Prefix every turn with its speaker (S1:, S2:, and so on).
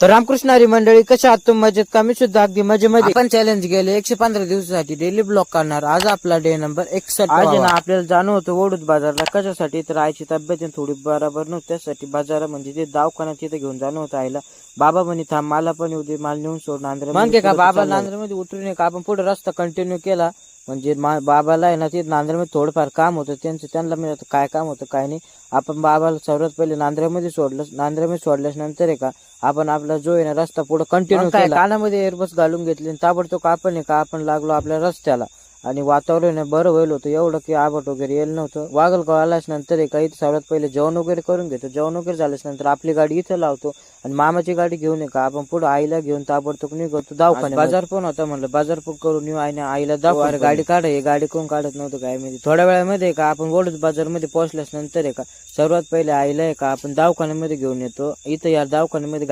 S1: तर रामकृष्ण हरी मंडळी, कशा आहात तुम्ही? मजेत का? मी सुद्धा अगदी मजेमध्ये. आपण चॅलेंज गेले 115 दिवसासाठी डेली ब्लॉक करणार. आज आपला डे नंबर 61. आज आहे ना आपल्याला जाणं होतं वडूद बाजारला. कशासाठी? तर आईची तब्येत आहे थोडी बरोबर नव्हती, त्यासाठी बाजारा म्हणजे ते दवाखान्यात तिथे घेऊन जाणं होतं आईला. बाबा म्हणे थांब, मला पण येऊ दे, मला नेऊन सोड नांद्रे. मग का बाबा नांद्रेमध्ये उतरून का आपण पुढे रस्ता कंटिन्यू केला. म्हणजे बाबाला आहे ना ते नांद्रेमध्ये थोडंफार काम होतं त्यांचं, त्यांना मी आता काय काम होतं काय नाही. आपण बाबाला सर्वात पहिले नांद्रेमध्ये सोडलं. नांद्रेमध्ये सोडल्याच नंतर आहे का आपण आपला जो आहे ना रस्ता पुढे कंटिन्यू केला. कानामध्ये एअरबस घालून घेतले, ताबडतोब आपण आपण लागलो आपल्या रस्त्याला. आणि वातावरण बरं होईल होतं, एवढं की आबट वगैरे येईल नव्हतं. वागलगाव आल्याच नंतर एका इथं सर्वात पहिले जेवण वगैरे करून घेतो. जेवण वगैरे झाल्याच नंतर आपली गाडी इथं लावतो आणि मामाची गाडी घेऊन का आपण पुढे आईला घेऊन ताबडतोब निघतो दवाखान्यात. बाजार पण होता, म्हणलं बाजार पण करून येऊ. आईला दाखवा गाडी काढ, गाडी कोण काढत नव्हतं काय माहिती. थोड्या वेळामध्ये का आपण वडूद बाजारमध्ये पोहोचल्याच नंतर का सर्वात पहिले आईला का आपण दवाखान्यामध्ये घेऊन येतो. इथं या दवाखान्यामध्ये